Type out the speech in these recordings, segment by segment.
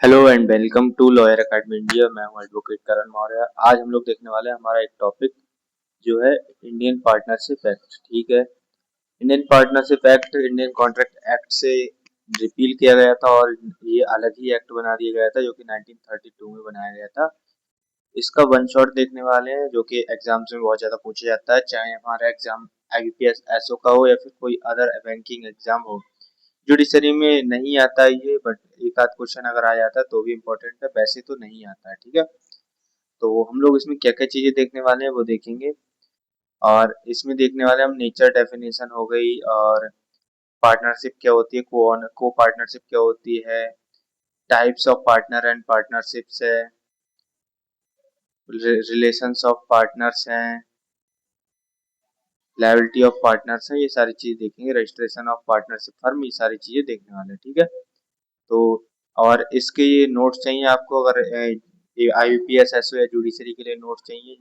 Hello and welcome to lawyer academy India. मैं हूं advocate करण मौर्य। आज हम लोग देखने वाले हैं हमारा एक टॉपिक जो है इंडियन पार्टनरशिप एक्ट। ठीक है, Indian partnership act Indian contract act से रिपील किया गया था और ये अलग ही एक्ट बना दिया गया था जो कि 1932 में बनाया गया था। इसका वन शॉट देखने वाले हैं जो कि एग्जाम्स में बहुत ज्यादा पूछा जाता है, चाहे हमारा एग्जाम आईबीपीएस एसओ का हो या फिर कोई अदर बैंकिंग एग्जाम हो। जुडिशरी में नहीं आता है ये, बट एक आध क्वेश्चन अगर आ जाता है तो भी इम्पोर्टेंट है, वैसे तो नहीं आता है। ठीक है, तो हम लोग इसमें क्या क्या चीजें देखने वाले हैं वो देखेंगे। और इसमें देखने वाले हम नेचर डेफिनेशन हो गई, और पार्टनरशिप क्या होती है, को पार्टनरशिप क्या होती है, types of partner and partnerships है, रिलेशंस ऑफ पार्टनर्स हैं, लायबिलिटी ऑफ पार्टनर्स है, ये सारी चीज देखेंगे। रजिस्ट्रेशन ऑफ पार्टनरशिप फर्म, ये सारी चीजें देखने वाले हैं। ठीक है, तो और इसके ये नोट्स चाहिए आपको, अगर आईबीपीएस एसओ या जुडिशरी के लिए नोट्स चाहिए,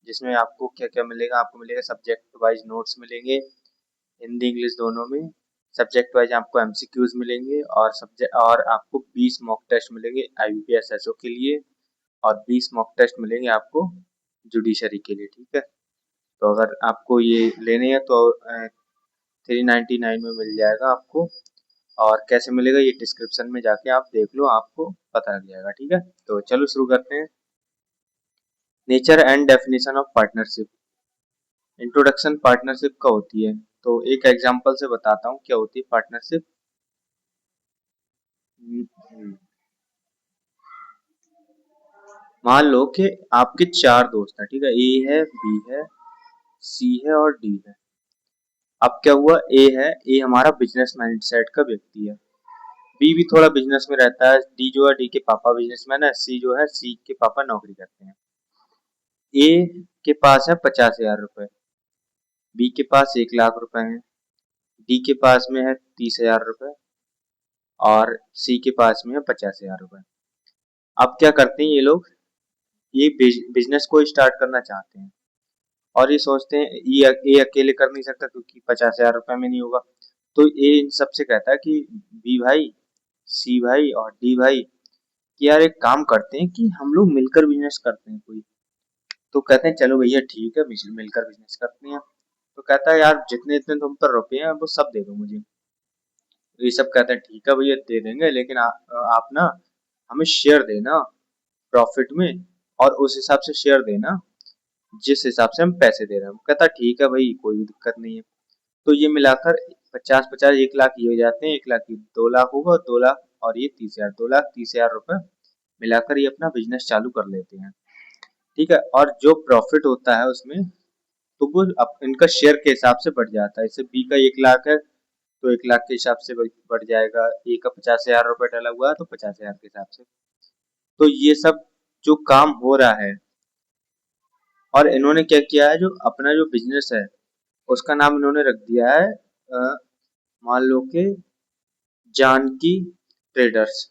जिसमें आपको क्या क्या मिलेगा। आपको मिलेगा सब्जेक्ट वाइज नोट्स मिलेंगे, हिंदी इंग्लिश दोनों में। सब्जेक्ट वाइज आपको एमसीक्यूज मिलेंगे और सब्जेक्ट और आपको 20 मॉक टेस्ट मिलेंगे आईबीपीएस एसओ के लिए, और 20 मॉक टेस्ट मिलेंगे आपको जुडिशरी के लिए। ठीक है, तो अगर आपको ये लेने हैं तो 399 में मिल जाएगा आपको। और कैसे मिलेगा ये डिस्क्रिप्शन में जाके आप देख लो, आपको पता लग जाएगा। ठीक है, तो चलो शुरू करते हैं। Nature and definition of partnership. Introduction partnership का होती है, तो एक एग्जांपल से बताता हूँ क्या होती है पार्टनरशिप। मान लो कि आपके चार दोस्त हैं। ठीक है, ए है, बी है, सी है और डी है। अब क्या हुआ, ए हमारा बिजनेस माइंडसेट का व्यक्ति है, बी भी थोड़ा बिजनेस में रहता है, डी जो है, डी के पापा बिजनेसमैन है, सी जो है, सी के पापा नौकरी करते हैं। ए के पास है 50,000 रुपए, बी के पास 1 लाख रुपए है, डी के पास में है 30,000 रुपए और सी के पास में है 50,000 रुपए। अब क्या करते हैं ये लोग, ये बिजनेस को स्टार्ट करना चाहते हैं और ये सोचते हैं ये अकेले कर नहीं सकता क्योंकि 50,000 रुपए में नहीं होगा। तो ये इन सबसे कहता है कि बी भाई, सी भाई और डी भाई कि यार एक काम करते हैं कि हम लोग मिलकर बिजनेस करते हैं कोई। तो कहते हैं चलो भैया ठीक है, मिलकर बिजनेस करते हैं। तो कहता है यार जितने इतने तुम पर रुपए हैं वो सब दे दो मुझे। तो ये सब कहते हैं ठीक है भैया दे देंगे, लेकिन आप ना हमें शेयर देना प्रॉफिट में, और उस हिसाब से शेयर देना जिस हिसाब से हम पैसे दे रहे हैं। वो कहता है ठीक है भाई, कोई भी दिक्कत नहीं है। तो ये मिलाकर 50-50 1 लाख ये हो जाते हैं, 1 लाख की 2 लाख होगा, 2 लाख और ये 30,000, 2,30,000 रुपए मिलाकर ये अपना बिजनेस चालू कर लेते हैं। ठीक है, और जो प्रॉफिट होता है उसमें तो वो इनका शेयर के हिसाब से बढ़ जाता है। जैसे बी का 1 लाख है तो 1 लाख के हिसाब से बढ़ जाएगा, ए का 50,000 रुपए डला हुआ है तो 50,000 के हिसाब से। तो ये सब जो काम हो रहा है, और इन्होंने क्या किया है, जो अपना जो बिजनेस है उसका नाम इन्होंने रख दिया है मान लो कि जानकी ट्रेडर्स।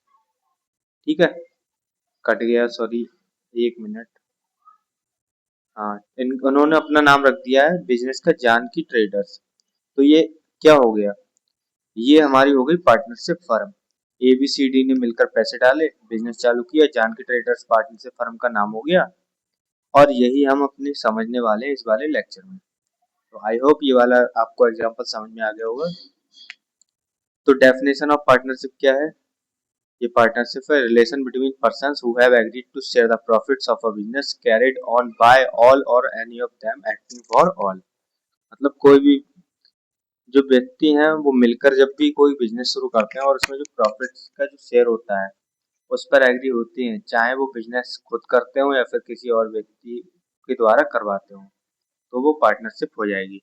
ठीक है, कट गया सॉरी, 1 मिनट। हाँ, उन्होंने अपना नाम रख दिया है बिजनेस का जानकी ट्रेडर्स। तो ये क्या हो गया, ये हमारी हो गई partnership firm. A B C D ने मिलकर पैसे डाले, बिजनेस चालू किया, जानकी ट्रेडर्स पार्टनरशिप फर्म का नाम हो गया। और यही हम अपने समझने वाले हैं इस वाले लेक्चर में। तो आई होप ये वाला आपको एग्जांपल समझ में आ गया होगा। तो डेफिनेशन ऑफ पार्टनरशिप क्या है, ये पार्टनरशिप है relation between persons who have agreed to share the profits of a business carried on by all or any of them acting for all. मतलब कोई भी जो व्यक्ति हैं वो मिलकर जब भी कोई बिजनेस शुरू करते हैं और उसमें जो प्रॉफिट्स का जो शेयर होता है उस पर एग्री होती हैं, चाहे वो बिजनेस खुद करते हो या फिर किसी और व्यक्ति के द्वारा करवाते हो, तो वो पार्टनरशिप हो जाएगी।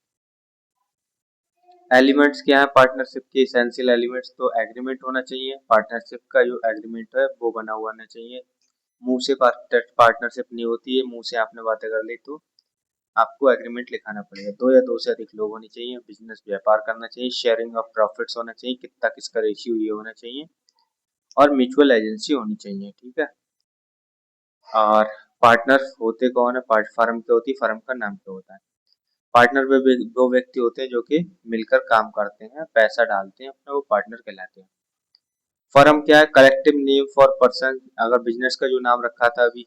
एलिमेंट्स क्या है पार्टनरशिप के, एसेंशियल एलिमेंट्स, तो एग्रीमेंट होना चाहिए। पार्टनरशिप का जो एग्रीमेंट है वो बना हुआ होना चाहिए। मुंह से पार्टनरशिप नहीं होती है, मुंह से आपने बातें कर ली तो आपको एग्रीमेंट लिखाना पड़ेगा। दो या दो से अधिक लोग होने चाहिए, बिजनेस व्यापार करना चाहिए, शेयरिंग ऑफ प्रॉफिट्स होना चाहिए, कितना किसका रेशियो ये होना चाहिए, और म्यूचुअल एजेंसी होनी चाहिए। ठीक है, और पार्टनर होते कौन है, फर्म क्या होती है, फर्म का नाम क्या होता है। पार्टनर वे दो व्यक्ति होते हैं जो कि मिलकर काम करते हैं, पैसा डालते हैं अपना, वो पार्टनर कहलाते हैं। फर्म क्या है, कलेक्टिव नेम फॉर पर्सन। अगर बिजनेस का जो नाम रखा था अभी,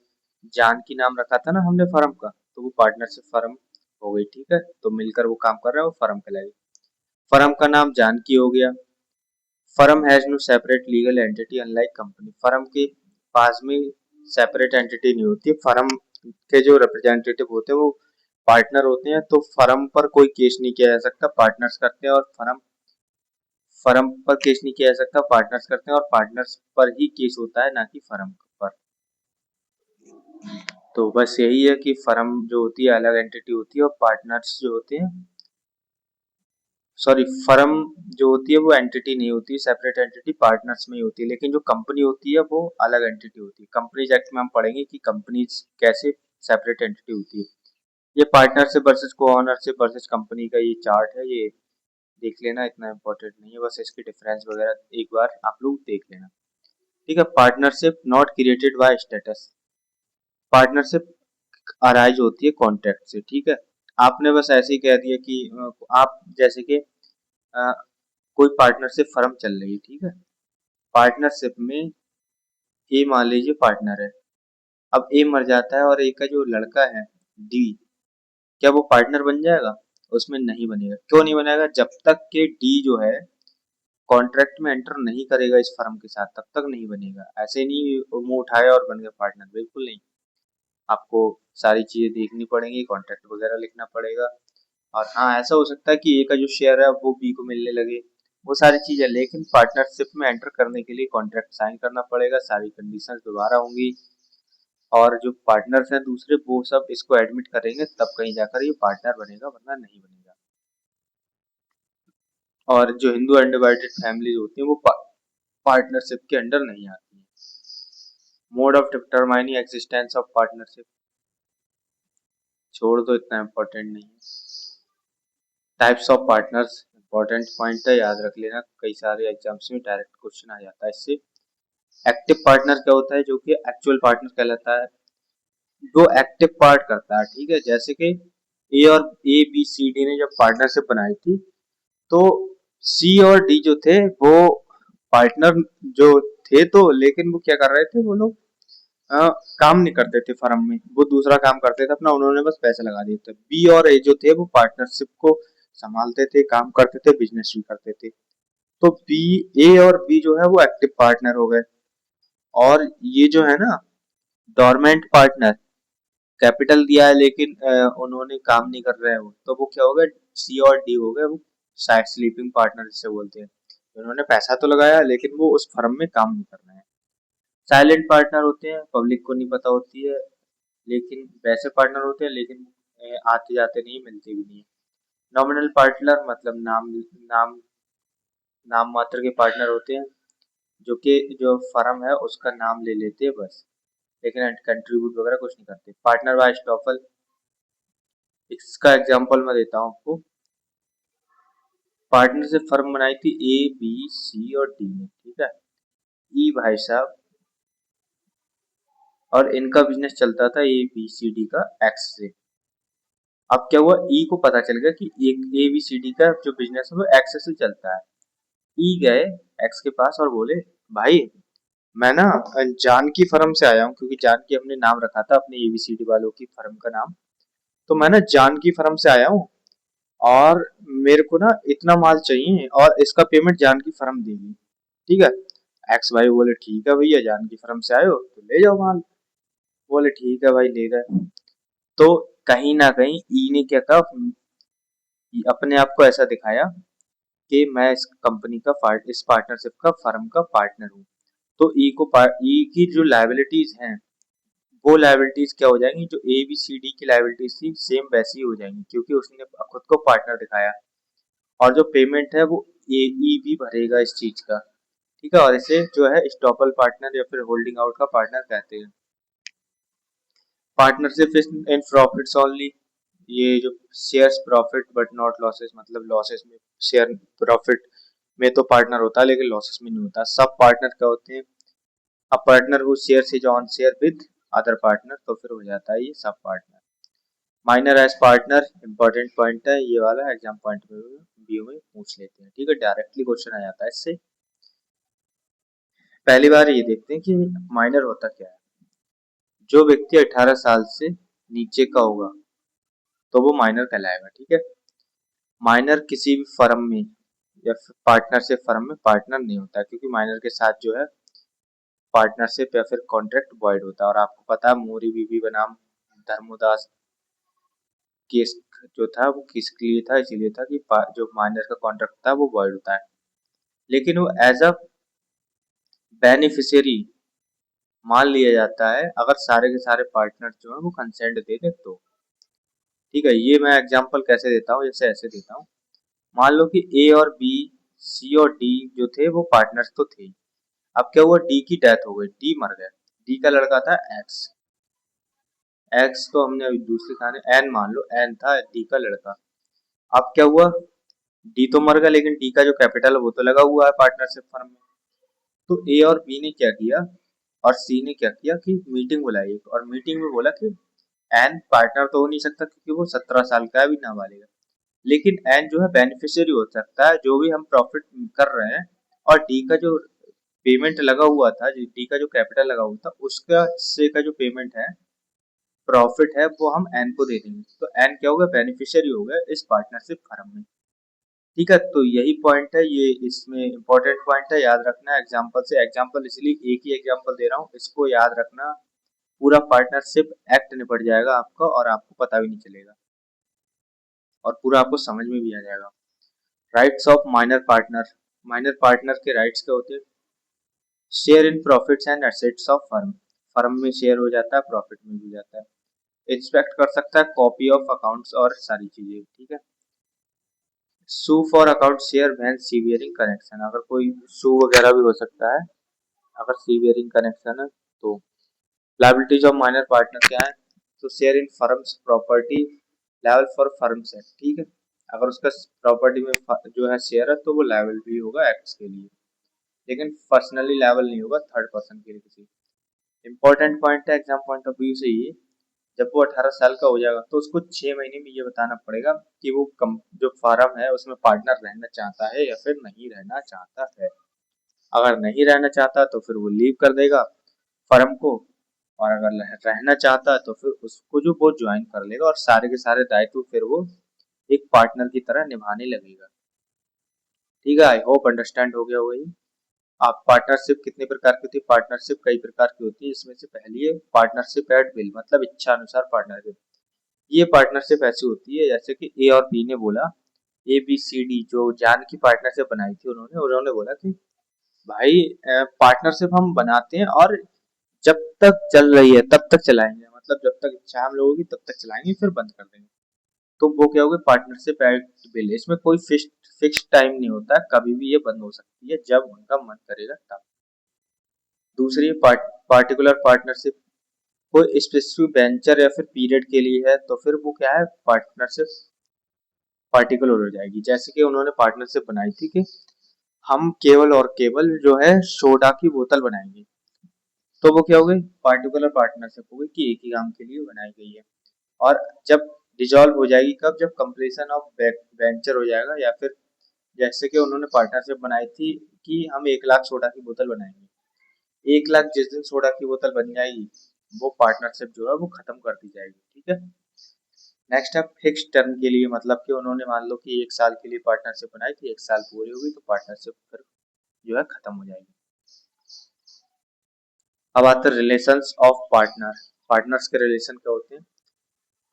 जानकी नाम रखा था ना हमने फर्म का, तो वो पार्टनरशिप फर्म हो गई, ठीक है। तो मिलकर वो काम कर रहा है, वो फर्म कहलाएगी। फर्म का नाम जानकी हो गया। Firm has no separate legal entity unlike company. Firm के पास में सेपरेट एंटिटी नहीं होती। फर्म के जो रिप्रेजेंटेटिव होते हैं वो पार्टनर होते हैं, तो फर्म पर कोई केस नहीं किया जा सकता, पार्टनर्स करते हैं। और फर्म फर्म पर केस नहीं किया जा सकता, पार्टनर्स करते हैं, और पार्टनर्स पर ही केस होता है, ना कि फर्म पर। तो बस यही है कि फर्म जो होती है अलग एंटिटी होती है, और पार्टनर्स जो होते हैं, सॉरी, फर्म जो होती है वो एंटिटी नहीं होती, सेपरेट एंटिटी पार्टनर्स में ही होती है। लेकिन जो कंपनी होती है वो अलग एंटिटी होती है। कंपनीज एक्ट में हम पढ़ेंगे कि कंपनीज कैसे सेपरेट एंटिटी होती है। ये पार्टनरशिप वर्सेस को ओनरशिप वर्सेस कंपनी का ये चार्ट है, ये देख लेना, इतना इंपॉर्टेंट नहीं है, बस इसकी डिफरेंस वगैरह एक बार आप लोग देख लेना, ठीक है। Partnership not created by status. Partnership arise होती है कॉन्ट्रैक्ट से, ठीक है। आपने बस ऐसे ही कह दिया कि आप जैसे कि कोई पार्टनरशिप फर्म चल रही है, ठीक है। पार्टनरशिप में ए मान लीजिए पार्टनर है। अब ए मर जाता है और ए का जो लड़का है डी, क्या वो पार्टनर बन जाएगा? उसमें नहीं बनेगा। क्यों नहीं बनेगा? जब तक के डी जो है कॉन्ट्रैक्ट में एंटर नहीं करेगा इस फर्म के साथ, तब तक नहीं बनेगा। ऐसे नहीं वो मुंह उठाया और बन गया पार्टनर, बिल्कुल नहीं। आपको सारी चीजें देखनी पड़ेंगी, कॉन्ट्रैक्ट वगैरह लिखना पड़ेगा। और हाँ, ऐसा हो सकता है कि ए का जो शेयर है वो बी को मिलने लगे, वो सारी चीजें। लेकिन पार्टनरशिप में एंटर करने के लिए कॉन्ट्रैक्ट साइन करना पड़ेगा, सारी कंडीशंस दोबारा होंगी, और जो पार्टनर्स हैं दूसरे वो सब इसको एडमिट करेंगे, तब कहीं जाकर ये पार्टनर बनेगा, वरना नहीं बनेगा। और जो हिंदू अनडिवाइडेड फैमिलीज होती हैं वो पार्टनरशिप के अंडर नहीं आती हैं। Mode of determining existence of partnership छोड़ दो, इतना इम्पोर्टेंट नहीं है। Types of partners important point है, याद रख लेना, कई सारे एग्जाम्स में डायरेक्ट क्वेश्चन आ जाता है इससे। एक्टिव पार्टनर क्या होता है? जो कि एक्चुअल पार्टनर कहलाता है, जो एक्टिव पार्ट करता है, ठीक है। जैसे कि ए और ए बी सी डी ने जब पार्टनरशिप बनाई थी, तो सी और डी जो थे वो पार्टनर जो थे, तो लेकिन वो क्या कर रहे थे, वो लोग काम नहीं करते थे फर्म में, वो दूसरा काम करते थे अपना, उन्होंने बस पैसे लगा दिए थे। बी और ए जो थे वो पार्टनरशिप को संभालते थे, काम करते थे, बिजनेस भी करते थे। तो बी, ए और बी जो है वो एक्टिव पार्टनर हो गए। और ये जो है ना डोरमेंट पार्टनर, कैपिटल दिया है लेकिन उन्होंने काम नहीं कर रहे हैं वो, तो वो क्या हो गया, सी और डी हो गए वो साइड स्लीपिंग पार्टनर जिसे बोलते हैं। उन्होंने पैसा तो लगाया लेकिन वो उस फर्म में काम नहीं कर रहे हैं। साइलेंट पार्टनर होते हैं, पब्लिक को नहीं पता होती है, लेकिन वैसे पार्टनर होते हैं, लेकिन आते जाते नहीं, मिलते भी नहीं। नॉमिनल पार्टनर मतलब नाम नाम मात्र के पार्टनर होते हैं, जो कि जो फर्म है उसका नाम ले लेते हैं बस, लेकिन कंट्रीब्यूट वगैरह कुछ नहीं करते। पार्टनर बाय स्टॉफल, इसका एग्जांपल मैं देता हूँ आपको। पार्टनरशिप फर्म बनाई थी ए बी सी और डी ने, ठीक है। ई भाई साहब, और इनका बिजनेस चलता था ए बी सी डी का एक्स से। अब क्या हुआ, ई को पता चल गया कि एक ए बी सी डी का जो बिजनेस है वो एक्स से चलता है। ई गए एक्स के पास और बोले, भाई मैं ना जानकी फर्म से आया हूँ, क्योंकि जानकी हमने नाम रखा था अपने एबीसीडी वालों की फर्म का नाम। तो मैं ना जानकी फर्म से आया हूँ, और मेरे को ना इतना माल चाहिए, और इसका पेमेंट जानकी फर्म देगी, ठीक है। एक्स भाई बोले ठीक है भैया, जानकी फर्म से आए हो तो ले जाओ माल। बोले ठीक है भाई, ले गए। तो कहीं ना कहीं ई ने क्या कहा, अपने आप को ऐसा दिखाया कि मैं इस कंपनी का इस पार्टनरशिप का फर्म का पार्टनर हूँ। तो ई की जो लाइबिलिटीज हैं, वो लाइबिलिटीज क्या हो जाएंगी, जो ए बी सी डी की लाइबिलिटीज थी सेम वैसी ही हो जाएंगी, क्योंकि उसने खुद को पार्टनर दिखाया। और जो पेमेंट है वो ए ई भी भरेगा इस चीज का, ठीक है। और इसे जो है स्टॉपल पार्टनर या फिर होल्डिंग आउट का पार्टनर कहते हैं। पार्टनरशिप इन प्रॉफिट्स ओनली, ये जो shares profit but not losses, मतलब लॉसेस में शेयर, प्रॉफिट में तो पार्टनर होता है लेकिन लॉसेस में नहीं होता। सब पार्टनर क्या होते हैं, अब partner who shares is on share with other partner, तो फिर हो जाता है ये सब partner. Minor age partner important point है ये वाला, एग्जाम पॉइंट में व्यू में पूछ लेते हैं, ठीक है। डायरेक्टली क्वेश्चन आ जाता है इससे। पहली बार ये देखते हैं कि माइनर होता क्या है। जो व्यक्ति 18 साल से नीचे का होगा तो वो माइनर कहलाएगा, ठीक है। माइनर किसी भी फर्म में या फिर पार्टनरशिप फर्म में पार्टनर नहीं होता, क्योंकि माइनर के साथ जो है पार्टनरशिप या फिर कॉन्ट्रैक्ट वॉइड होता है। और आपको पता है मोरी बीबी बनाम धर्मोदास केस जो था वो किसके लिए था, इसीलिए था कि जो माइनर का कॉन्ट्रैक्ट था वो वॉइड होता है, लेकिन वो एज अ बेनिफिशियरी मान लिया जाता है अगर सारे के सारे पार्टनर जो है वो कंसेंट दे दे तो। ठीक है, ये मैं एग्जांपल कैसे देता हूँ, जैसे ऐसे देता हूँ। मान लो कि ए और बी, सी और डी जो थे वो पार्टनर्स तो थे। अब क्या हुआ, डी की डेथ हो गई, डी मर गया। डी का लड़का था एक्स, एक्स को हमने अभी दूसरी कहानी एन मान लो, एन था डी का लड़का। अब क्या हुआ, डी तो मर गया लेकिन डी का जो कैपिटल है वो तो लगा हुआ है पार्टनरशिप फर्म में। तो ए और बी ने क्या किया और सी ने क्या किया कि मीटिंग बुलाई और मीटिंग में बोला कि एन पार्टनर तो हो नहीं सकता क्योंकि वो 17 साल का है, अभी नाबालिग है, लेकिन एन जो है बेनिफिशियरी हो सकता है, जो भी हम प्रॉफिट कर रहे हैं और डी का जो पेमेंट लगा हुआ था, डी का जो कैपिटल लगा हुआ था उसका हिस्से का जो पेमेंट है, प्रॉफिट है, वो हम एन को दे देंगे। तो एन क्या होगा, बेनिफिशियरी हो गया इस पार्टनरशिप फर्म में। ठीक है, तो यही पॉइंट है, ये इसमें इंपॉर्टेंट पॉइंट है, याद रखना है एग्जाम्पल से। एग्जाम्पल इसलिए एक ही एग्जाम्पल दे रहा हूँ, इसको याद रखना, पूरा पार्टनरशिप एक्ट निपट जाएगा आपका और आपको पता भी नहीं चलेगा और पूरा आपको समझ में भी आ जाएगा। Rights of minor partner, minor partner के राइट्स क्या होते हैं, share in profits and assets of firm, firm में शेयर हो जाता है, प्रॉफिट में भी हो जाता है, इंस्पेक्ट कर सकता है, कॉपी ऑफ अकाउंट्स और सारी चीजें, ठीक है। Sue for account share when severing connection, अगर कोई सू वगैरह भी हो सकता है अगर सीवियरिंग कनेक्शन है तो। लायबिलिटीज ऑफ माइनर पार्टनर क्या है, तो share in firms property level for firms है, ठीक है। अगर उसका प्रॉपर्टी में जो है शेयर है तो वो लेवल भी होगा एक्ट्स के लिए, लेकिन पर्सनली लेवल नहीं होगा थर्ड पर्सन के लिए किसी। इंपॉर्टेंट पॉइंट है एग्जाम पॉइंट ऑफ व्यू से ये, जब वो 18 साल का हो जाएगा तो उसको 6 महीने में ये बताना पड़ेगा कि वो जो फार्म है उसमें पार्टनर रहना चाहता है या फिर नहीं रहना चाहता है। अगर नहीं रहना चाहता तो फिर वो लीव कर देगा फर्म को, और अगर रहना चाहता है तो फिर उसको जो वो ज्वाइन कर लेगा और सारे के सारे दायित्व फिर वो एक पार्टनर की तरह निभाने लगेगा। ठीक है, आई होप अंडरस्टैंड हो गया होगा ये। आप पार्टनरशिप कितने प्रकार की होती है, पार्टनरशिप कई प्रकार की होती है, इसमें से पहली है पार्टनरशिप एट विल, मतलब इच्छा अनुसार पार्टनरशिप। ये पार्टनरशिप ऐसी होती है जैसे कि ए और बी ने बोला, ए बी सी डी जो जान की पार्टनरशिप बनाई थी उन्होंने उन्होंने बोला कि भाई पार्टनरशिप हम बनाते हैं और जब तक चल रही है तब तक चलाएंगे, मतलब जब तक इच्छा हम लोगों की तब तक चलाएंगे फिर बंद कर देंगे। तो वो क्या होगा, पार्टनरशिप एट विल, इसमें कोई फिक्स टाइम नहीं होता, कभी भी ये बंद हो सकती है जब उनका मन करेगा तब। दूसरी पार्टिकुलर पार्टनरशिप, कोई स्पेसिफिक वेंचर या फिर पीरियड के लिए है तो फिर वो क्या है, पार्टनरशिप पार्टिकुलर हो जाएगी। जैसे कि उन्होंने पार्टनरशिप बनाई थी कि हम केवल और केवल जो है सोडा की बोतल बनाएंगे, तो वो क्या हो गई, पार्टिकुलर पार्टनरशिप हो गई कि एक ही काम के लिए बनाई गई है। और जब डिजॉल्व हो जाएगी कब, जब कंप्लीशन ऑफ वेंचर हो जाएगा, या फिर जैसे कि उन्होंने पार्टनरशिप बनाई थी कि हम 1 लाख सोडा की बोतल बनाएंगे, 1 लाख जिस दिन सोडा की बोतल बन जाएगी वो पार्टनरशिप जो है वो खत्म कर दी जाएगी। ठीक है, नेक्स्ट है फिक्स टर्म के लिए, मतलब कि उन्होंने मान लो कि 1 साल के लिए पार्टनरशिप बनाई थी, 1 साल पूरी हो गई तो पार्टनरशिप फिर जो है खत्म हो जाएगी। अब आते हैं रिलेशंस ऑफ पार्टनर, पार्टनर्स के रिलेशन क्या होते हैं।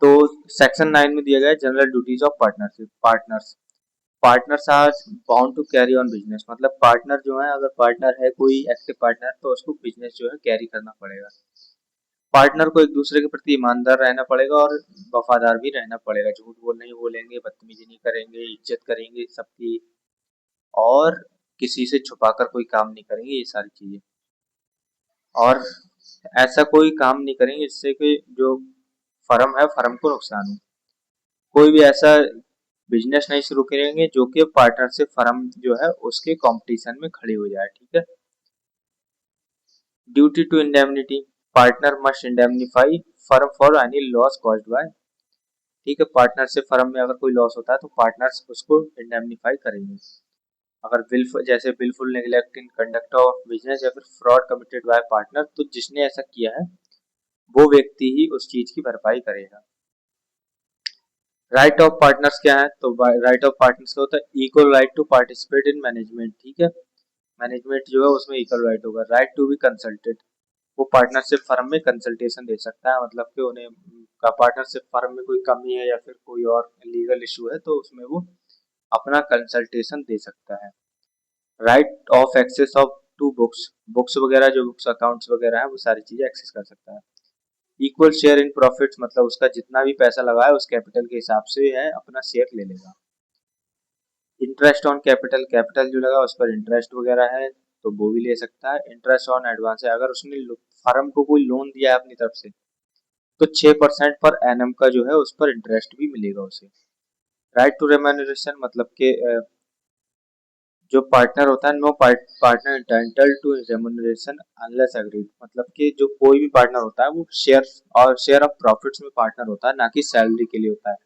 तो सेक्शन 9 में दिया गया है general duties of partnership, partners, partners are bound to carry on business, मतलब पार्टनर जो है, अगर पार्टनर है कोई एक्टिव पार्टनर तो उसको बिजनेस जो है कैरी करना पड़ेगा। पार्टनर को एक दूसरे के प्रति ईमानदार रहना पड़ेगा और वफादार भी रहना पड़ेगा, झूठ बोल नहीं बोलेंगे, बदतमीजी नहीं करेंगे, इज्जत करेंगे सबकी, और किसी से छुपाकर कोई काम नहीं करेंगे, ये सारी चीजें। और ऐसा कोई काम नहीं करेंगे जिससे कि जो फर्म है फर्म को नुकसान हो। कोई भी ऐसा बिजनेस नहीं शुरू करेंगे जो कि पार्टनरशिप फर्म जो है उसके कंपटीशन में खड़ी हो जाए। ठीक है, duty to indemnity, partner must indemnify firm for any loss caused by, ठीक है, पार्टनरशिप फर्म में अगर कोई लॉस होता है तो पार्टनर्स उसको इंडेमनीफाई करेंगे। अगर विल जैसे willful neglect in conduct of business या फिर फ्रॉड कमिटेड बाय पार्टनर, तो जिसने ऐसा किया है वो व्यक्ति ही उस चीज की भरपाई करेगा। राइट ऑफ पार्टनर्स क्या है, तो राइट ऑफ पार्टनर्स का होता है equal right to participate in management, ठीक है। मैनेजमेंट जो है उसमें इक्वल राइट होगा। राइट टू बी कंसल्टेड, वो पार्टनरशिप फर्म में कंसल्टेशन दे सकता है, मतलब कि उन्हें का पार्टनरशिप फर्म में कोई कमी है या फिर कोई और लीगल इशू है तो उसमें वो अपना कंसल्टेशन दे सकता है। Right of access of to books, books वगैरह जो बुक्स अकाउंट्स वगैरह है वो सारी चीजें एक्सेस कर सकता है। इक्वल शेयर इन प्रॉफिट्स, मतलब उसका जितना भी पैसा लगा है उस कैपिटल के हिसाब से है अपना शेयर ले लेगा। इंटरेस्ट ऑन कैपिटल, कैपिटल जो लगा उस पर इंटरेस्ट वगैरह है तो वो भी ले सकता है। इंटरेस्ट ऑन एडवांस है, अगर उसने फर्म को कोई लोन दिया है अपनी तरफ से तो 6% पर एनम का जो है उस पर इंटरेस्ट भी मिलेगा उसे। राइट टू रेम्यूनरेशन, मतलब के जो पार्टनर होता है, no partner entitled to remuneration unless agreed, मतलब कि जो कोई भी पार्टनर होता है वो शेयर ऑफ प्रॉफिट्स में पार्टनर होता है, ना कि सैलरी के लिए होता है।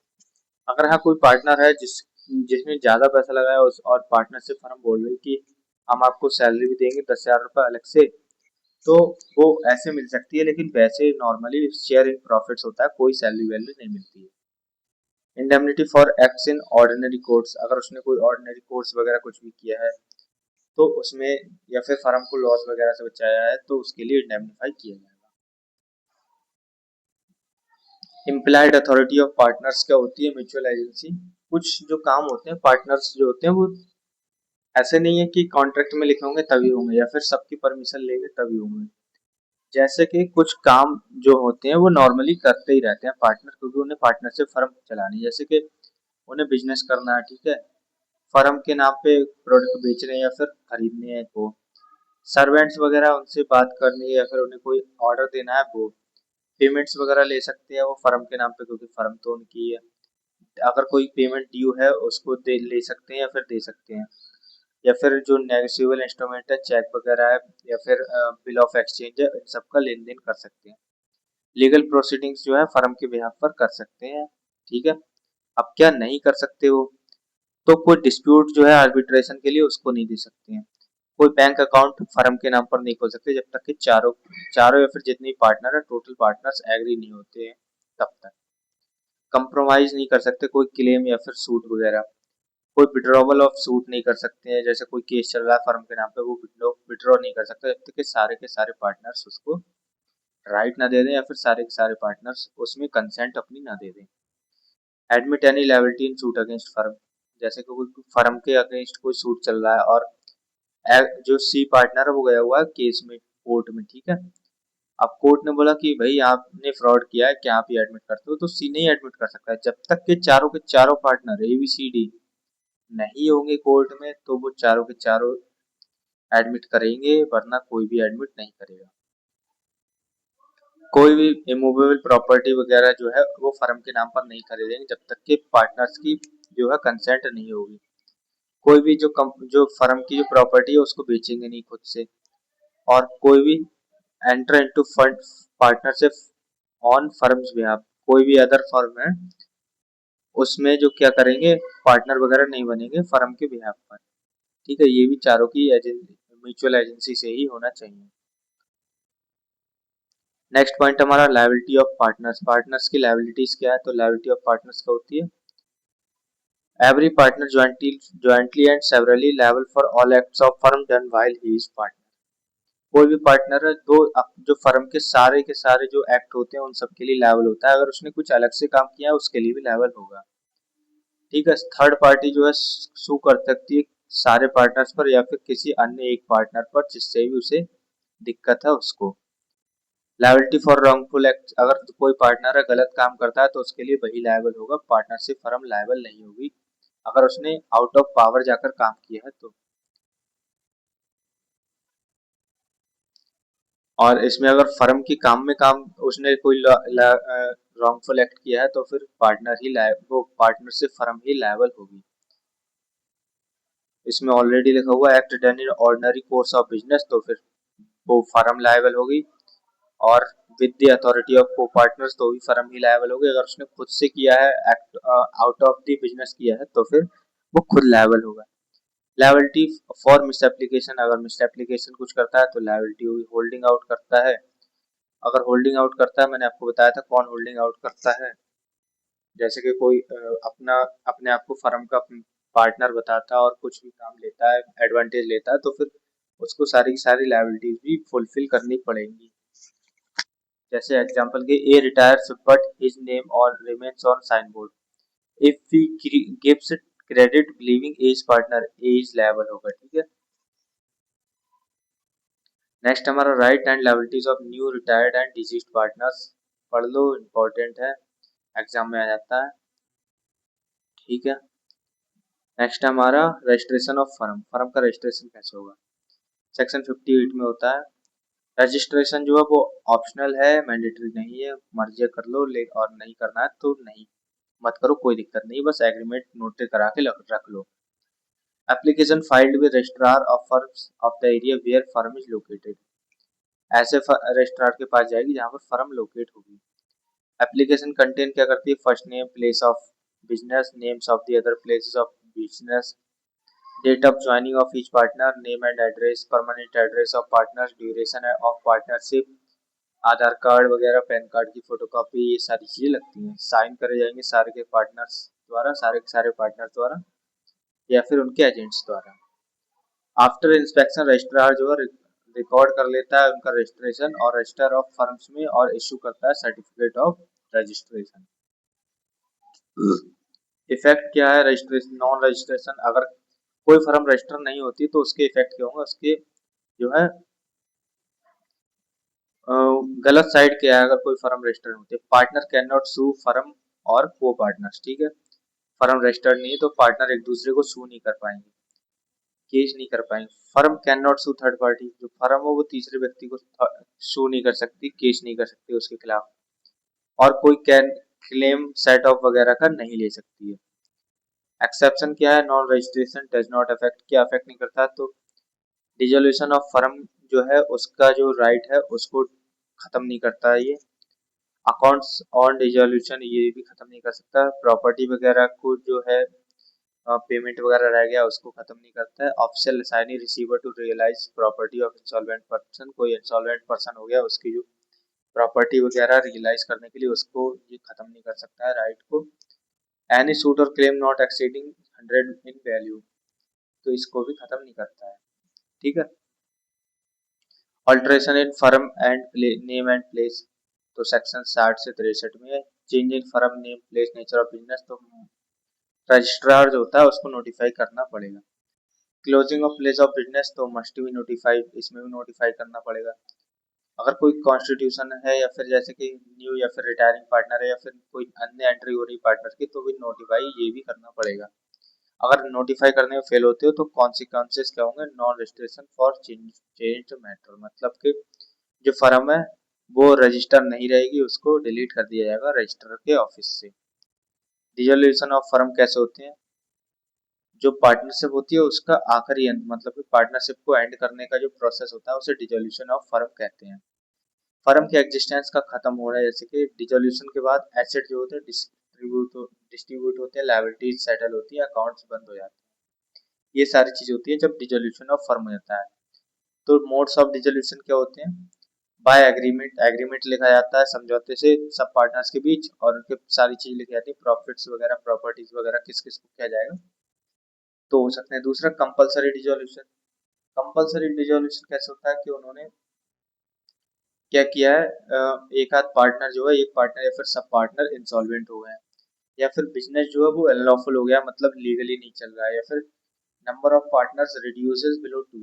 अगर हाँ कोई पार्टनर है जिसने ज्यादा पैसा लगाया उस और पार्टनरशिप फर्म बोल रही कि हम आपको सैलरी भी देंगे 10,000 रुपये अलग से, तो वो ऐसे मिल सकती है, लेकिन वैसे नॉर्मली शेयर इन प्रॉफिट्स होता है, कोई सैलरी वैल्यू नहीं मिलती है। Indemnity for acts in ordinary courts, अगर उसने कोई ऑर्डिनरी कोर्ट्स वगैरह कुछ भी किया है तो उसमें या फिर फर्म को लॉस वगैरह से बचाया है तो उसके लिए इंडेमनिफाई किया जाएगा। इम्प्लाइड अथॉरिटी ऑफ पार्टनर्स क्या होती है, म्यूचुअल एजेंसी। कुछ जो काम होते हैं पार्टनर्स जो होते हैं वो ऐसे नहीं है कि कॉन्ट्रैक्ट में लिखे होंगे तभी होंगे या फिर सबकी परमिशन लेंगे तभी होंगे। जैसे कि कुछ काम जो होते हैं वो नॉर्मली करते ही रहते हैं पार्टनर, क्योंकि उन्हें पार्टनरशिप फर्म चलानी है। जैसे कि उन्हें बिजनेस करना है, ठीक है, फर्म के नाम पे प्रोडक्ट बेचने हैं या फिर खरीदने हैं, वो सर्वेंट्स वगैरह उनसे बात करनी है या फिर उन्हें कोई ऑर्डर देना है, वो पेमेंट्स वगैरह ले सकते हैं वो फर्म के नाम पे, क्योंकि फर्म तो उनकी है। अगर कोई पेमेंट ड्यू है उसको दे ले सकते हैं या फिर दे सकते हैं, या फिर जो नेगोशिएबल इंस्ट्रूमेंट है चेक वगैरह है या फिर बिल ऑफ एक्सचेंज है, इन सबका लेन देन कर सकते हैं। लीगल प्रोसीडिंग्स जो है फर्म के बिहाफ पर कर सकते हैं, ठीक है। अब क्या नहीं कर सकते हो, तो कोई डिस्प्यूट जो है आर्बिट्रेशन के लिए उसको नहीं दे सकते हैं। कोई बैंक अकाउंट फर्म के नाम पर नहीं खोल सकते जब तक कि चारों चारों या फिर जितने पार्टनर है टोटल पार्टनर्स एग्री नहीं होते हैं तब तक। कंप्रोमाइज नहीं कर सकते कोई क्लेम या फिर सूट वगैरह। कोई विड्रॉवल ऑफ सूट नहीं कर सकते हैं, जैसे कोई केस चल रहा है फर्म के नाम पे वो विड्रॉ नहीं कर सकते जब तक कि सारे के सारे पार्टनर्स उसको राइट ना दे दें या फिर सारे के सारे पार्टनर्स उसमें कंसेंट अपनी ना दे दें। एडमिट एनी लायबिलिटी इन सूट अगेंस्ट फर्म, जैसे कि कोई फर्म के अगेंस्ट कोई सूट चल रहा है और जो सी पार्टनर है वो गया हुआ है केस में कोर्ट में, ठीक है। अब कोर्ट ने बोला कि भाई आपने फ्रॉड किया है, क्या आप ये एडमिट करते हो, तो सी नहीं एडमिट कर सकता है जब तक के चारों partner A B C D नहीं होंगे कोर्ट में, तो वो चारों के चारों एडमिट करेंगे, वरना कोई भी एडमिट नहीं करेगा। कोई भी इमूवेबल प्रॉपर्टी वगैरह जो है वो फर्म के नाम पर नहीं खरीदेंगे जब तक कि पार्टनर्स की जो है कंसेंट नहीं होगी। कोई भी जो फर्म की जो प्रॉपर्टी है उसको बेचेंगे नहीं खुद से। और कोई भी enter into fund partnership on firms behalf, कोई भी अदर फर्म है उसमें जो क्या करेंगे पार्टनर वगैरह नहीं बनेंगे फर्म के बिहाफ पर, ठीक है। ये भी चारों की म्यूचुअल एजेंसी से ही होना चाहिए। नेक्स्ट पॉइंट हमारा लायबिलिटी ऑफ पार्टनर्स, पार्टनर्स की लायबिलिटीज क्या है, तो लायबिलिटी ऑफ पार्टनर्स क्या होती है, every partner jointly and severally liable for all acts of firm done while he is partner, कोई भी पार्टनर है दो जो फर्म के सारे जो एक्ट होते हैं उन सब के लिए लायबल होता है, अगर उसने कुछ अलग से काम किया है उसके लिए भी लायबल होगा, ठीक है। थर्ड पार्टी जो है सू कर सकती है सारे पार्टनर्स पर या फिर किसी अन्य एक पार्टनर पर जिससे भी उसे दिक्कत है उसको। लायबिलिटी फॉर रॉन्गफुल एक्ट, अगर कोई पार्टनर है गलत काम करता है तो उसके लिए वही लायबल होगा, पार्टनरशिप फर्म लायबल नहीं होगी अगर उसने आउट ऑफ पावर जाकर काम किया है तो। और इसमें अगर फर्म की काम में काम उसने कोई रॉन्गफुल एक्ट किया है तो फिर वो पार्टनरशिप फर्म ही लायबल होगी। इसमें ऑलरेडी लिखा हुआ act done in ordinary course of business, तो फिर वो फर्म लायबल होगी। और विद द अथॉरिटी ऑफ को पार्टनर्स तो भी फर्म ही लायबल होगी, अगर उसने खुद से किया है act out of the business किया है तो फिर वो खुद लायबल होगा। लायबिलिटी फॉर मिस एप्लीकेशन, अगर मिस एप्लीकेशन कुछ करता है तो लायबिलिटी हुई। होल्डिंग आउट करता है, अगर होल्डिंग आउट करता है, मैंने आपको बताया था कौन होल्डिंग आउट करता है, जैसे कि कोई अपना अपने आप को फर्म का पार्टनर बताता है और कुछ भी काम लेता है, एडवांटेज लेता है, तो फिर उसको सारी की सारी लायबिलिटीज भी फुलफिल करनी पड़ेंगी। जैसे एग्जांपल के A retires but his name on remains on signboard, if we gives credit believing A is partner, A is liable होगा, ठीक है। नेक्स्ट हमारा right and liabilities of new retired and deceased partners, पढ़ लो, important है, exam में आ जाता है, ठीक है। नेक्स्ट हमारा रजिस्ट्रेशन ऑफ फर्म, फर्म का रजिस्ट्रेशन कैसे होगा, सेक्शन 58 में होता है। रजिस्ट्रेशन जो है वो ऑप्शनल है, मैंडेटरी नहीं है, मर्जी कर लो, ले और नहीं करना है तो नहीं मत करो, कोई दिक्कत नहीं, बस एग्रीमेंट नोट करा के रख लो। Application filed with registrar of firms of the area where firm is located, ऐसे रजिस्ट्रार के पास जाएगी जहां पर फर्म लोकेट होगी। एप्लीकेशन कंटेन क्या करती है, first name, place of business, names of the other places of business, date of joining of each partner, name and address, permanent address of partners, duration of partnership, Aadhaar card वगैरह, PAN card की photocopy, ये सारी चीजें लगती हैं। Sign करे जाएंगे सारे के पार्टनर्स द्वारा, सारे के सारे पार्टनर्स द्वारा या फिर उनके एजेंट्स द्वारा। आफ्टर इंस्पेक्शन रजिस्ट्रार जो है रिकॉर्ड कर लेता है उनका रजिस्ट्रेशन और रजिस्टर ऑफ फर्म्स में और इशू करता है सर्टिफिकेट ऑफ रजिस्ट्रेशन। इफेक्ट क्या है रजिस्ट्रेशन, नॉन रजिस्ट्रेशन, अगर कोई फर्म रजिस्टर नहीं होती तो उसके इफेक्ट क्या होंगे, उसके जो है गलत साइड क्या है, अगर कोई फर्म रजिस्टर होती है, partner can not sue firm और को पार्टनर्स, ठीक है। फर्म रजिस्टर्ड नहीं है तो पार्टनर एक दूसरे को सू नहीं कर पाएंगे, केस नहीं कर पाएंगे। Firm can not sue third party, जो फर्म हो वो तीसरे व्यक्ति को सू नहीं कर सकती, केस नहीं कर सकती उसके खिलाफ, और कोई कैन क्लेम सेट ऑफ वगैरह का नहीं ले सकती है। एक्सेप्शन क्या है, non registration does not affect, क्या अफेक्ट नहीं करता, तो डिसोल्यूशन ऑफ फर्म जो है उसका जो राइट है उसको खत्म नहीं करता है ये। अकाउंट्स ऑन डिसोल्यूशन ये भी खत्म नहीं कर सकता। प्रॉपर्टी वगैरह को जो है पेमेंट वगैरह रह गया उसको खत्म नहीं करता है। Official assignee receiver to realise property of insolvent person, कोई इंसॉल्वेंट पर्सन हो गया उसकी जो प्रॉपर्टी वगैरह रियलाइज करने के लिए उसको ये खत्म नहीं कर सकता है राइट को। एनी सूट और claim not exceeding 100 in value, तो इसको भी खत्म नहीं करता है, ठीक है। Alteration in firm and name and place, तो सेक्शन 60 से 63 में है। Change in firm name place nature of business, तो रजिस्ट्रार जो होता है उसको नोटिफाई करना पड़ेगा। Closing of place of business, तो मस्ट भी नोटिफाई, इसमें भी नोटिफाई करना पड़ेगा। अगर कोई कॉन्स्टिट्यूशन है या फिर जैसे कि न्यू या फिर रिटायरिंग पार्टनर है या फिर कोई अन्य एंट्री हो रही पार्टनर की, तो भी नोटिफाई ये भी करना पड़ेगा। अगर नोटिफाई करने में फेल होते हो तो कॉन्सिक्वेंसेस क्या होंगे, non registration for change matter, मतलब कि जो फर्म है वो रजिस्टर नहीं रहेगी, उसको डिलीट कर दिया जाएगा रजिस्टर के ऑफिस से। डिसोल्यूशन ऑफ फर्म कैसे होते हैं, जो पार्टनरशिप होती है उसका आखिरी अंत, मतलब कि पार्टनरशिप को एंड करने का जो प्रोसेस होता है उसे डिसोल्यूशन ऑफ फर्म कहते हैं। फर्म के एग्जिस्टेंस का खत्म हो रहा है, जैसे कि डिसोल्यूशन के बाद एसेट जो होते हैं डिस्ट्रीब्यूट होते हैं, लायबिलिटीज सेटल होती है, अकाउंट्स बंद हो जाते हैं, ये सारी चीज होती है जब डिसोल्यूशन ऑफ फर्म हो जाता है। तो मोड्स ऑफ डिसोल्यूशन क्या होते हैं, बाय एग्रीमेंट, एग्रीमेंट लिखा जाता है समझौते से सब पार्टनर्स के बीच और उनके सारी चीज लिखी जाती है, प्रॉफिट्स वगैरह प्रॉपर्टीज वगैरह किस किस को किया जाएगा, तो हो सकते हैं। दूसरा कंपलसरी डिसोल्यूशन, कंपलसरी डिसोल्यूशन कैसे होता है कि उन्होंने क्या किया है, एक आध पार्टनर जो है, एक पार्टनर या फिर सब पार्टनर इंसॉल्वेंट हो गए हैं, या फिर बिजनेस जो है वो अनलॉफुल हो गया, मतलब लीगली नहीं चल रहा है, या फिर number of partners reduces below 2,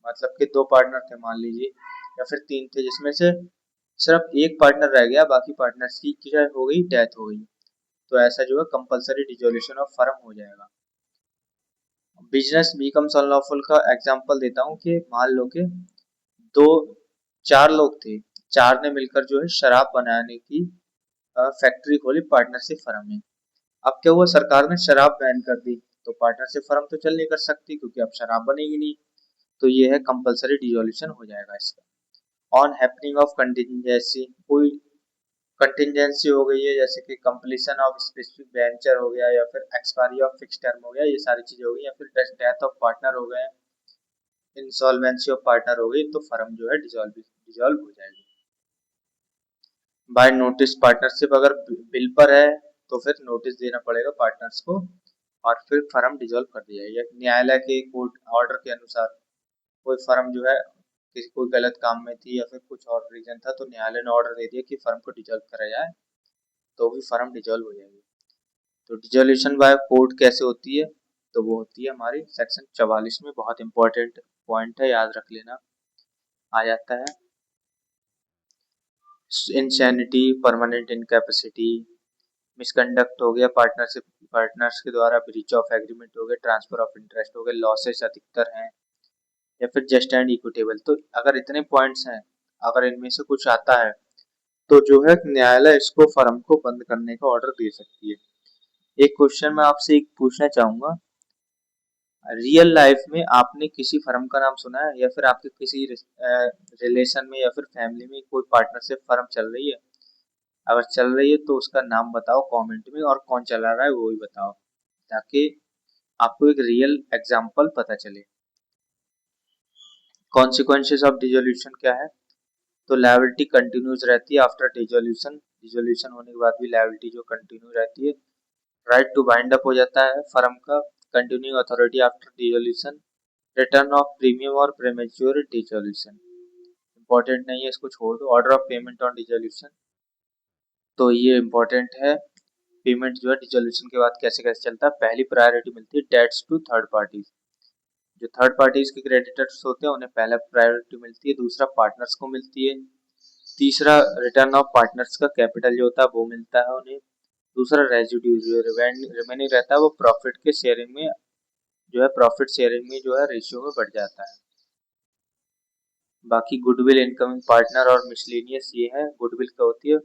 मतलब कि दो पार्टनर थे मान लीजिए या फिर तीन थे जिसमें से सिर्फ एक पार्टनर रह गया, बाकी पार्टनर्स की क्या हो गई, डेथ हो गई, तो ऐसा जो है कंपलसरी डिसोल्यूशन ऑफ फर्म हो जाएगा। बिजनेस बिकम्स अनलॉफुल का एग्जांपल देता हूँ कि मान लो कि दो चार लोग थे, चार ने मिलकर जो है शराब बनाने की फैक्ट्री खोली पार्टनरशिप फर्म में। अब क्या हुआ, सरकार ने शराब बैन कर दी, तो पार्टनरशिप फर्म तो चल नहीं कर सकती क्योंकि अब शराब बनेगी नहीं, तो ये है कंपलसरी डिसोल्यूशन हो जाएगा इसका। ऑन हैपनिंग ऑफ कंटिजेंसी, कोई कंटिजेंसी हो गई है, जैसे कि कंप्लीशन ऑफ स्पेसिफिक वेंचर हो गया, या फिर एक्सपायरी ऑफ फिक्स टर्म हो गया, ये सारी चीजें हो गई, या फिर डेथ ऑफ पार्टनर हो गए, इंसॉल्वेंसी ऑफ पार्टनर हो गई, तो फर्म जो है डिजॉल्व हो जाएगी। बाय नोटिस पार्टनरशिप अगर बिल पर है तो फिर नोटिस देना पड़ेगा पार्टनर्स को, और फिर फर्म डिजॉल्व कर दी जाएगी। न्यायालय के कोर्ट ऑर्डर के अनुसार कोई फर्म जो है किसी कोई गलत काम में थी या फिर कुछ और रीजन था, तो न्यायालय ने ऑर्डर दे दिया कि फर्म को डिजॉल्व करा जाए, तो भी फर्म डिजॉल्व हो जाएगी। तो डिजोल्यूशन बाय कोर्ट कैसे होती है, तो वो होती है हमारी सेक्शन 44 में, बहुत इंपॉर्टेंट पॉइंट है, याद रख लेना। आ जाता है इंसैनिटी, परमानेंट इनकैपेसिटी, मिसकंडक्ट हो गया, पार्टनरशिप पार्टनर्स के द्वारा ब्रीच ऑफ एग्रीमेंट हो गया, ट्रांसफर ऑफ इंटरेस्ट हो गया, लॉसेस अधिकतर हैं, या फिर जस्ट एंड इक्विटेबल। तो अगर इतने पॉइंट्स हैं, अगर इनमें से कुछ आता है तो जो है न्यायालय इसको फर्म को बंद करने का ऑर्डर दे सकती है। एक क्वेश्चन मैं आपसे एक पूछना चाहूंगा, रियल लाइफ में आपने किसी फर्म का नाम सुना है, या फिर आपके किसी रिलेशन में या फिर फैमिली में कोई पार्टनरशिप फर्म चल रही है? अगर चल रही है तो उसका नाम बताओ कमेंट में, और कौन चला रहा है वो भी बताओ, ताकि आपको एक रियल एग्जांपल पता चले। कॉन्सिक्वेंसेस ऑफ डिसोल्यूशन क्या है, तो लायबिलिटी कंटिन्यूज रहती है आफ्टर डिसोल्यूशन, डिसोल्यूशन होने के बाद भी लायबिलिटी जो कंटिन्यू रहती है। राइट टू बाइंड अप हो जाता है फर्म का, continuing authority after dissolution, return of premium और प्रीमेच्योर डिसोल्यूशन। इंपॉर्टेंट नहीं है, इसको छोड़ दो। Order of payment on dissolution, तो ये इंपॉर्टेंट है। पेमेंट जो है डिसोल्यूशन के बाद कैसे कैसे चलता है। पहली प्रायोरिटी मिलती है डेट्स टू थर्ड पार्टीज, जो थर्ड पार्टीज के क्रेडिटर्स होते हैं उन्हें पहला प्रायोरिटी मिलती है। दूसरा पार्टनर्स को मिलती है। तीसरा रिटर्न ऑफ पार्टनर्स का कैपिटल जो होता है वो मिलता है उन्हें। दूसरा रेजिड्यू जो रिमेनिंग रहता है वो प्रॉफिट के शेयरिंग में जो है, प्रॉफिट शेयरिंग में जो है रेशियो में बढ़ जाता है। बाकी गुडविल, इनकमिंग पार्टनर और मिसलेनियस ये है। गुडविल क्या होती है,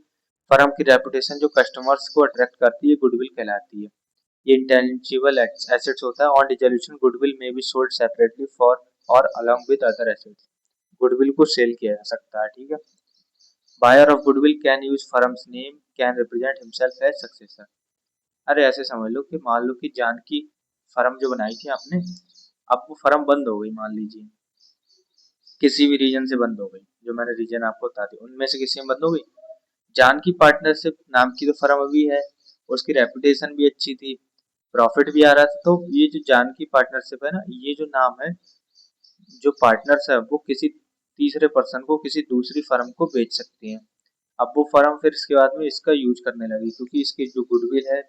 फर्म की रेपुटेशन जो कस्टमर्स को अट्रैक्ट करती है, गुडविल कहलाती है। ये इंटेंजिबल एसेट्स होता है। ऑन डिसोल्यूशन गुडविल में बी सोल्ड सेपरेटली फॉर और along with other assets, goodwill को सेल किया जा सकता है, ठीक है। Buyer of goodwill can use firm's name, can represent himself as successor. अरे ऐसे समझ लो कि मान लो कि जानकी फर्म जो बनाई थी आपने, अब वो फर्म बंद हो गई, मान लीजिए किसी भी रीजन से बंद हो गई, जो मैंने रीजन आपको बता दी उनमें से किसी में बंद हो गई। जानकी पार्टनरशिप नाम की तो फर्म अभी है, उसकी रेपुटेशन भी अच्छी थी, प्रॉफिट भी आ रहा था, तो ये जो जानकी पार्टनरशिप है ना, ये जो नाम है, जो पार्टनर्स है वो किसी तीसरे पर्सन को किसी दूसरी फर्म को बेच सकती हैं। अब वो फर्म फिर इसके बाद में इसका यूज करने लगी, क्योंकि इसकी जो गुडविल है,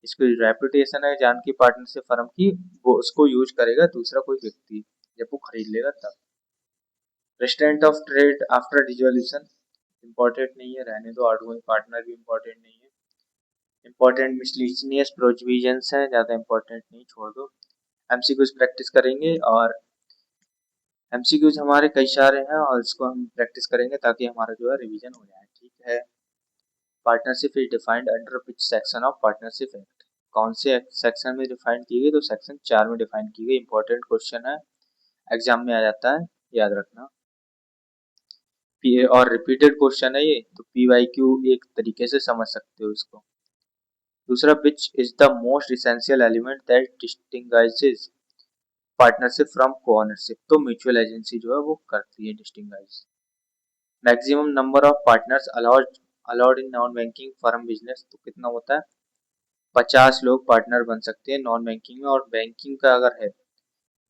इसकी रेपुटेशन है जानकी पार्टनरशिप फर्म की, वो उसको यूज करेगा दूसरा कोई व्यक्ति जब वो खरीद लेगा तब। Restaurant of trade after dissolution important नहीं है, रहने दो। आउटगोइंग पार्टनर भी इंपॉर्टेंट नहीं है। इंपॉर्टेंट मिसलिनियस प्रोविजंस हैं, ज्यादा इंपॉर्टेंट नहीं, छोड़ दो। एमसीक्यूज प्रैक्टिस करेंगे, और एमसीक्यूज हमारे कई सारे हैं और इसको हम प्रैक्टिस करेंगे ताकि हमारा जो है रिवीजन हो जाए, ठीक है। Partnership is defined under which section of partnership act, कौन से सेक्शन में डिफाइन की गई, तो सेक्शन 4 में डिफाइन की गई। इंपॉर्टेंट क्वेश्चन है, एग्जाम में आ जाता है, याद रखना। और रिपीटेड क्वेश्चन है ये, तो पीवाईक्यू एक तरीके से समझ सकते हो इसको। दूसरा, which is the most essential element that distinguishes partnership from co-ownership, तो म्यूचुअल एजेंसी जो है वो करती है distinguish. Maximum number of partners allowed in non banking firm business, तो कितना होता है, 50 लोग पार्टनर बन सकते हैं नॉन बैंकिंग में, और बैंकिंग का अगर है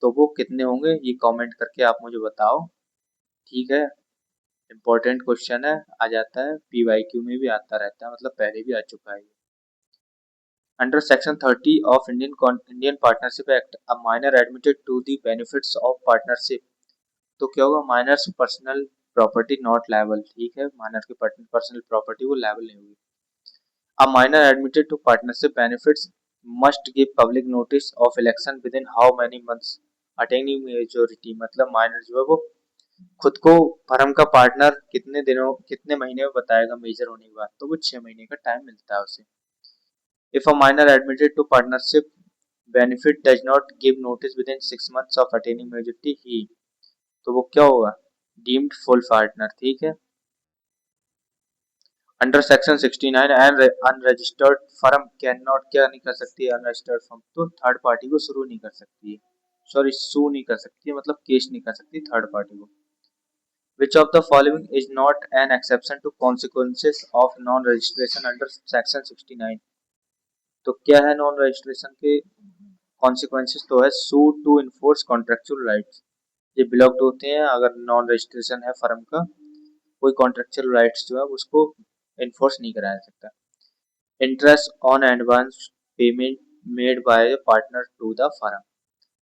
तो वो कितने होंगे, ये कमेंट करके आप मुझे बताओ, ठीक है। इंपॉर्टेंट क्वेश्चन है, आ जाता है पीवाईक्यू में भी आता रहता है, मतलब पहले भी आ चुका है। Under section 30 of Indian partnership act, a minor admitted to the benefits of partnership, तो क्या होगा, minor's personal property not liable, ठीक है, माइनर की पर्सनल प्रॉपर्टी वो लायबल नहीं होगी। A minor admitted to partnership benefits must give public notice of election within how many months attaining majority, मतलब माइनर जो है वो खुद को फर्म का पार्टनर कितने दिनों कितने महीने में बताएगा मेजर होने के बाद, तो वो 6 महीने का टाइम मिलता है उसे। If a minor admitted to partnership benefit does not give notice within 6 months of attaining majority he, तो वो क्या होगा, डीम्ड फुल पार्टनर, ठीक है। Under section 69 an unregistered firm can not, क्या नहीं कर सकती है अनरजिस्टर्ड फर्म, तो थर्ड पार्टी को शुरू नहीं कर सकती है, सॉरी सू नहीं कर सकती है, मतलब केस नहीं कर सकती थर्ड पार्टी को। Which of the following is not an exception to consequences of non-registration under section 69? तो क्या है नॉन रजिस्ट्रेशन के कॉन्सिक्वेंसेस, तो है सू टू इन्फोर्स कॉन्ट्रेक्चुअल राइट्स, ये ब्लॉक्ड होते हैं अगर नॉन रजिस्ट्रेशन है फर्म का, कोई कॉन्ट्रेक्चुअल राइट्स जो है उसको इन्फोर्स नहीं कराया जा सकता। Interest on advance payment made by partner to the firm,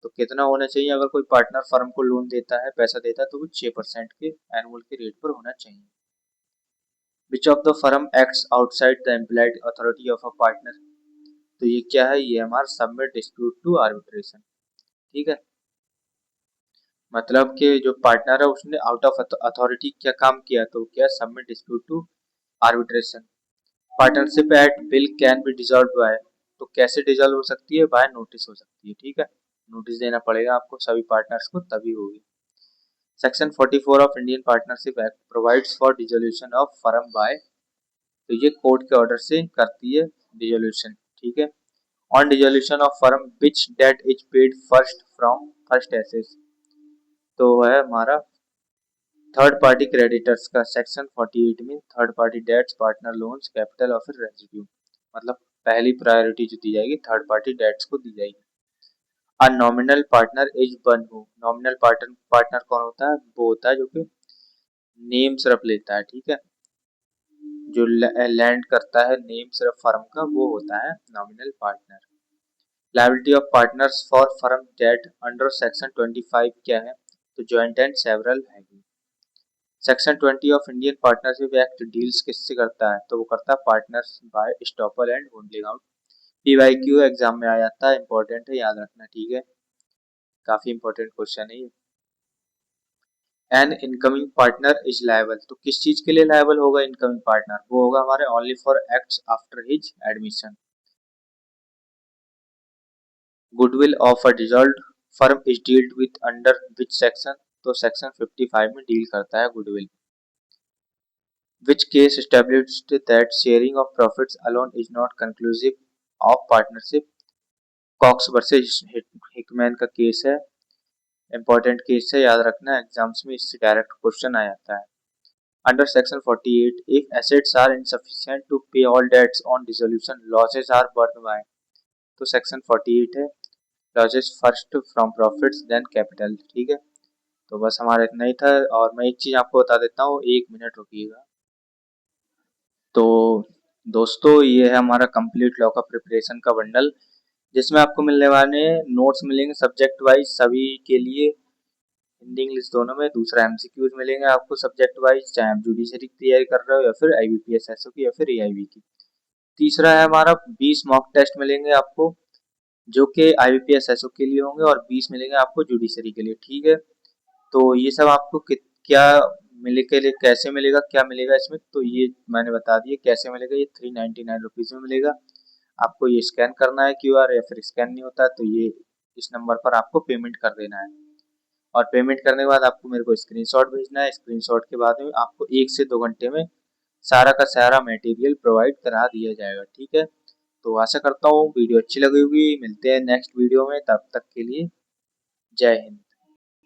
तो कितना होना चाहिए, अगर कोई पार्टनर फर्म को लोन देता है, पैसा देता है, तो वो 6% के एनुअल के रेट पर होना चाहिए। Which of the firm acts outside the employed authority of a partner, तो ये क्या है, ये हमारा सबमिट डिस्प्यूट टू आर्बिट्रेशन, ठीक है। मतलब कि जो पार्टनर है उसने आउट ऑफ अथॉरिटी क्या काम किया, तो क्या submit dispute to arbitration. Partnership at will can be dissolve by, तो कैसे डिसॉल्व हो सकती है, बाय नोटिस हो सकती है, ठीक है। नोटिस देना पड़ेगा आपको सभी पार्टनर्स को, तभी होगी। Section 44 of Indian partnership act provides for dissolution of firm bye, तो ये कोर्ट के ऑर्डर से करती है डिसोल्यूशन, ठीक है। On dissolution of firm which debt is paid first from first assets, तो है हमारा थर्ड पार्टी क्रेडिटर्स का सेक्शन 48 में, third party debts, partner loans, capital और फिर रेजिड्यू, मतलब पहली प्रायोरिटी जो दी जाएगी थर्ड पार्टी डेट्स को दी जाएगी। A nominal partner is one who, nominal partner कौन होता है, वो होता है जो कि नेम सिर्फ लेता है, ठीक है, जो लैंड करता है नेम सिर्फ फर्म का, वो होता है nominal partner. Liability of partners for firm debt under section 25 क्या है, तो जॉइंट एंड सेवरल है। Section 20 of Indian partnership act deals किससे करता है, तो वो करता है partners by estoppel and holding out. PYQ exam में आ जाता है, इंपॉर्टेंट है, याद रखना, ठीक है, काफी इंपॉर्टेंट क्वेश्चन है ये। N incoming partner is liable, तो किस चीज के लिए लायबल होगा इनकमिंग पार्टनर, वो होगा हमारे only for acts after his admission. Goodwill of a dissolved firm is dealt with under which section, तो सेक्शन 55 में डील करता है goodwill. Which case established that sharing of profits alone is not conclusive of partnership? Cox versus Hickman का case है, important case है, याद रखना, exams में इससे डायरेक्ट क्वेश्चन आ जाता है। Under section 48 if assets are insufficient to pay all debts on dissolution losses are borne by, तो सेक्शन 48 है losses first from profits then capital, ठीक है। तो बस हमारा इतना ही था, और मैं एक चीज आपको बता देता हूँ, 1 मिनट रुकिएगा। तो दोस्तों ये है हमारा कंप्लीट लॉ का प्रिपरेशन का बंडल, जिसमें आपको मिलने वाले नोट्स मिलेंगे सब्जेक्ट वाइज सभी के लिए, हिंदी इंग्लिश दोनों में। दूसरा एमसीक्यूज मिलेंगे आपको सब्जेक्ट वाइज, चाहे आप जुडिशरी की तैयारी कर रहे हो या फिर आईबीपीएस एसओ की या फिर एआईबी की। तीसरा है हमारा 20 मॉक टेस्ट मिलेंगे आपको, जो कि आईबीपीएस एसओ के लिए होंगे, और 20 मिलेंगे आपको जुडिशरी के लिए, ठीक है। तो ये सब आपको क्या मिले के लिए, कैसे मिलेगा, क्या मिलेगा इसमें, तो ये मैंने बता दिया कैसे मिलेगा। ये 399 रुपीज में मिलेगा, आपको ये स्कैन करना है क्यूआर, या फिर स्कैन नहीं होता तो ये इस नंबर पर आपको पेमेंट कर देना है, और पेमेंट करने के बाद आपको मेरे को स्क्रीनशॉट भेजना है। स्क्रीनशॉट के बाद में आपको 1 से 2 घंटे में सारा का सारा मटेरियल प्रोवाइड करा दिया जाएगा, ठीक है। तो आशा करता हूँ वीडियो अच्छी लगी होगी, मिलते हैं नेक्स्ट वीडियो में, तब तक के लिए जय हिंद।